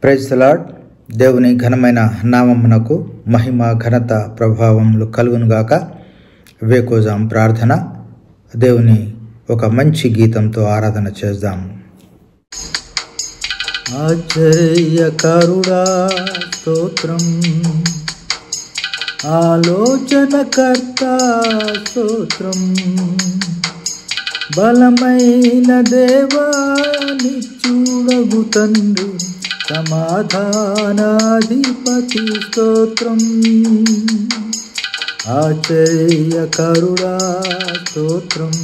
Praise the lord. దేవుని ఘనమైన నామమునకు మహిమ ఘనత ప్రభావములు కలుగునుగాక. వేకోజాం ప్రార్థన. దేవుని ఒక మంచి గీతంతో ఆరాధన చేద్దాము. ఆశ్చర్యకరుడా స్తోత్రం, ఆలోచనకర్త స్తోత్రం, బలమైన దేవా నిత్యుడగు తండ్రి, సమాధానాధిపతి స్తోత్రం. ఆశ్చర్యకరుడా స్తోత్రం,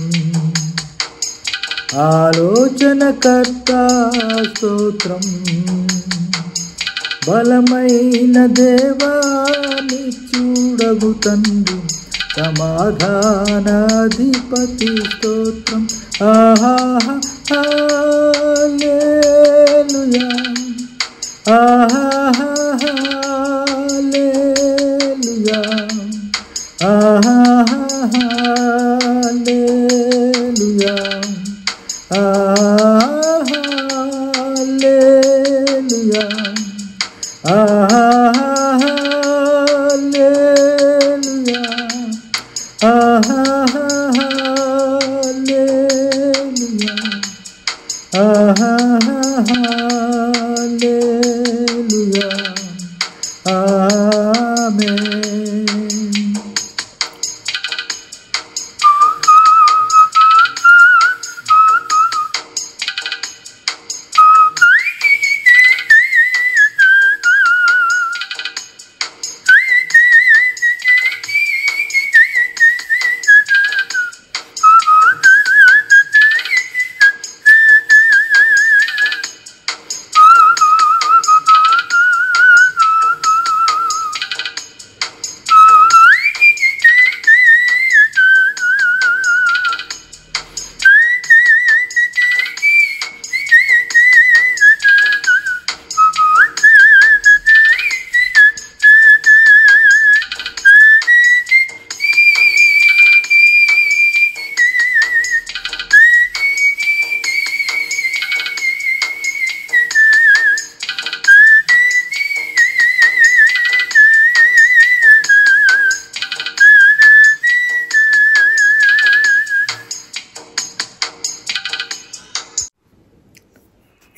ఆలోచనకర్త స్తోత్రం, బలమైన దేవా నిత్యుడగు తండ్రి, సమాధానాధిపతి స్తోత్రం. ఆహా హల్లెలూయా, ఆహా హల్లెలూయా, ఆహా హల్లెలూయా, ఆహా హల్లెలూయా, ఆహా హల్లెలూయా, ఆహా హల్లెలూయా, ఆహా హల్లెలూయా, ఆమేన్.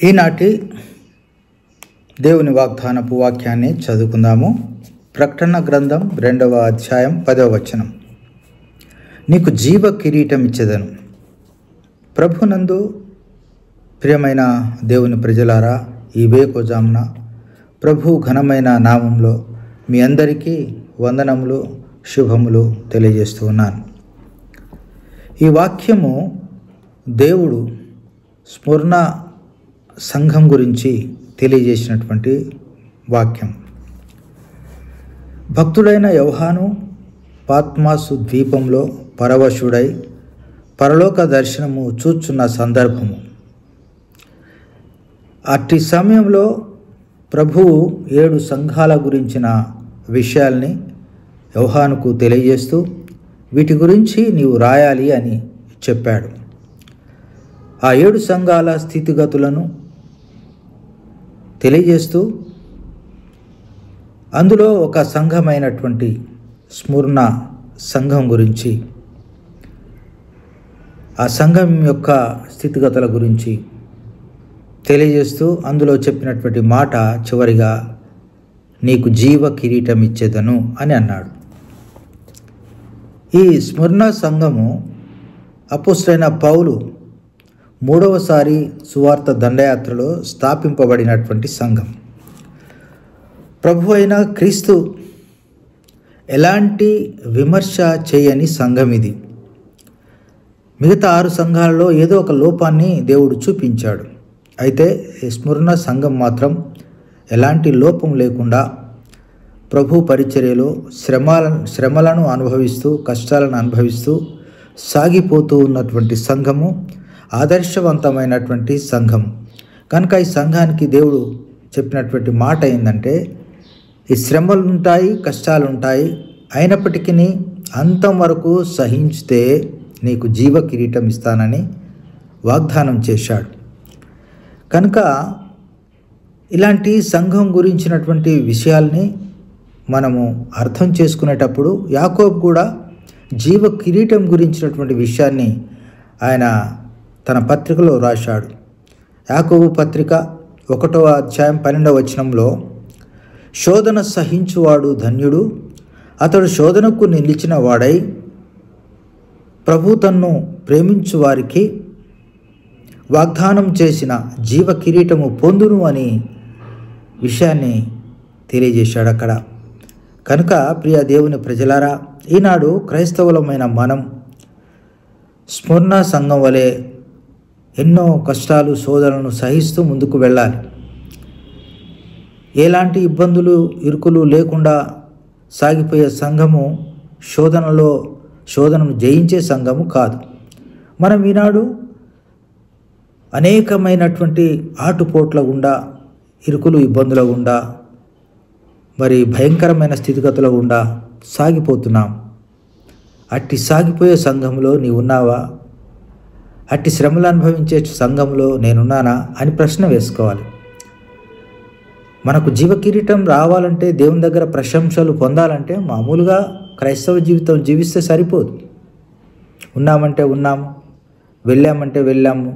ఈనాటి దేవుని వాగ్దానపు వాక్యాన్ని చదువుకుందాము. ప్రకటన గ్రంథం 2వ అధ్యాయం 10వ వచనం. నీకు జీవ కిరీటం ఇచ్చేదను. ప్రభునందు ప్రియమైన దేవుని ప్రజలారా, ఈ వేకోజామున ప్రభు ఘనమైన నామంలో మీ అందరికీ వందనములు, శుభములు తెలియజేస్తూ ఉన్నాను. ఈ వాక్యము దేవుడు స్మరణ సంఘం గురించి తెలియజేసినటువంటి వాక్యం. భక్తుడైన యోహాను పాత్మాసు ద్వీపంలో పరవశుడై పరలోక దర్శనము చూచున్న సందర్భము. అట్టి సమయంలో ప్రభువు 7 సంఘాల గురించిన విషయాల్ని యోహానుకు తెలియజేస్తూ వీటి గురించి నీవు రాయాలి అని చెప్పాడు. ఆ 7 సంఘాల స్థితిగతులను తెలియజేస్తూ అందులో ఒక సంఘమైనటువంటి స్మరణ సంఘం గురించి, ఆ సంఘం యొక్క స్థితిగతుల గురించి తెలియజేస్తూ అందులో చెప్పినటువంటి మాట చివరిగా నీకు జీవ కిరీటం ఇచ్చేదను అని అన్నాడు. ఈ స్మరణ సంఘము అపోస్తలుడైన పౌలు 3వసారి సువార్త దండయాత్రలో స్థాపింపబడినటువంటి సంఘం. ప్రభు అయిన క్రీస్తు ఎలాంటి విమర్శ చేయని సంఘం ఇది. మిగతా 6 సంఘాలలో ఏదో ఒక లోపాన్ని దేవుడు చూపించాడు. అయితే ఈ స్మరణ సంఘం మాత్రం ఎలాంటి లోపం లేకుండా ప్రభు పరిచర్యలో శ్రమలను అనుభవిస్తూ, కష్టాలను అనుభవిస్తూ సాగిపోతూ ఉన్నటువంటి సంఘము, ఆదర్శవంతమైనటువంటి సంఘం. కనుక ఈ సంఘానికి దేవుడు చెప్పినటువంటి మాట ఏంటంటే, ఈ శ్రమలు ఉంటాయి, కష్టాలు ఉంటాయి, అయినప్పటికీ అంతం వరకు సహించితే నీకు జీవ కిరీటం ఇస్తానని వాగ్దానం చేశాడు. కనుక ఇలాంటి సంఘం గురించినటువంటి విషయాల్ని మనము అర్థం చేసుకునేటప్పుడు యాకోబు కూడా జీవ కిరీటం గురించినటువంటి విషయాన్ని ఆయన తన పత్రికలో రాశాడు. యాకోబు పత్రిక 1వ అధ్యాయం 12వ వచనంలో, శోధన సహించువాడు ధన్యుడు, అతడు శోధనకు నిలిచిన వాడై ప్రభు తన్ను ప్రేమించు వారికి వాగ్దానం చేసిన జీవ కిరీటము పొందును అని విషయాన్ని తెలియజేశాడు అక్కడ. కనుక ప్రియ దేవుని ప్రజలారా, ఈనాడు క్రైస్తవులమైన మనం స్మరణ సంఘం వలె ఎన్నో కష్టాలు శోధనలను సహిస్తూ ముందుకు వెళ్ళాలి. ఎలాంటి ఇబ్బందులు ఇరుకులు లేకుండా సాగిపోయే సంఘము శోధనను జయించే సంఘము కాదు. మనం ఈనాడు అనేకమైనటువంటి ఆటుపోట్ల గుండా, ఇరుకులు ఇబ్బందుల గుండా, మరి భయంకరమైన స్థితిగతుల గుండా సాగిపోతున్నాం. అట్టి సాగిపోయే సంఘంలో నీవు ఉన్నావా? అట్టి శ్రమలు అనుభవించే సంఘంలో నేనున్నానా అని ప్రశ్న వేసుకోవాలి. మనకు జీవ కిరీటం రావాలంటే, దేవుని దగ్గర ప్రశంసలు పొందాలంటే మామూలుగా క్రైస్తవ జీవితం జీవిస్తే సరిపోదు. ఉన్నామంటే ఉన్నాము, వెళ్ళామంటే వెళ్ళాము,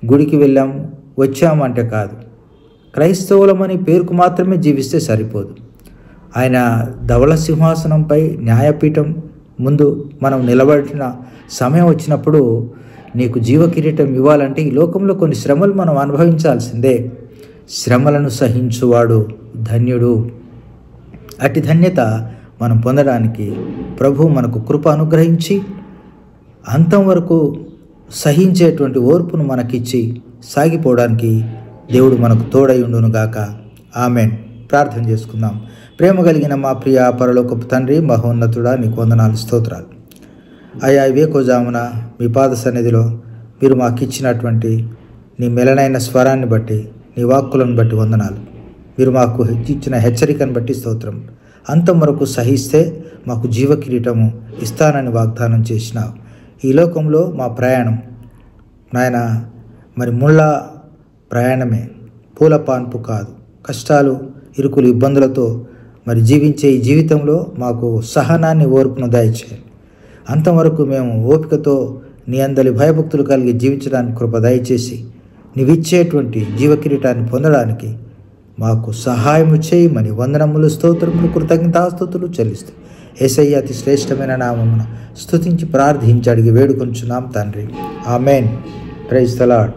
గుడికి వెళ్ళాము, వచ్చామంటే కాదు. క్రైస్తవులమని పేరుకు మాత్రమే జీవిస్తే సరిపోదు. ఆయన ధవళ సింహాసనంపై న్యాయపీఠం ముందు మనం నిలబడిన సమయం వచ్చినప్పుడు నీకు జీవ కిరీటం ఇవ్వాలంటే ఈ లోకంలో కొన్ని శ్రమలు మనం అనుభవించాల్సిందే. శ్రమలను సహించువాడు ధన్యుడు. అట్టి ధన్యత మనం పొందడానికి ప్రభు మనకు కృప అనుగ్రహించి అంతం వరకు సహించేటువంటి ఓర్పును మనకిచ్చి సాగిపోవడానికి దేవుడు మనకు తోడయుండునుగాక. ఆమెన్. ప్రార్థన చేసుకుందాం. ప్రేమ కలిగిన మా ప్రియ పరలోకపు తండ్రి, మహోన్నతుడా, నీకు వందనాలు, స్తోత్రాలు. అయా వేకోజామున మీ పాద సన్నిధిలో మీరు మాకు ఇచ్చినటువంటి నీ మెలనైన స్వరాన్ని బట్టి, నీ వాక్కులను బట్టి వందనాలు. మీరు మాకు ఇచ్చిన హెచ్చరికను బట్టి స్తోత్రం. అంతం వరకు సహిస్తే మాకు జీవ కిరీటము ఇస్తానని వాగ్దానం చేసినావు. ఈ లోకంలో మా ప్రయాణం నాయన మరి ముళ్ళ ప్రయాణమే, పూల పాన్పు కాదు. కష్టాలు, ఇరుకులు, ఇబ్బందులతో మరి జీవించే ఈ జీవితంలో మాకు సహనాన్ని, ఓర్పును దయచేయండి. అంతవరకు మేము ఓపికతో నీ అందలి భయభక్తులు కలిగి జీవించడానికి కృప దయచేసి నీవిచ్చేటువంటి జీవ కిరీటాన్ని పొందడానికి మాకు సహాయము చేయమని వందనములు, స్తోత్రములు, కృతజ్ఞతాస్తుతులు చెల్లిస్తూ యేసయ్య అతి శ్రేష్టమైన నామమున స్తుతించి ప్రార్థించి అడిగి వేడుకొంచున్నాం తండ్రి. ఆమెన్. Praise the lord.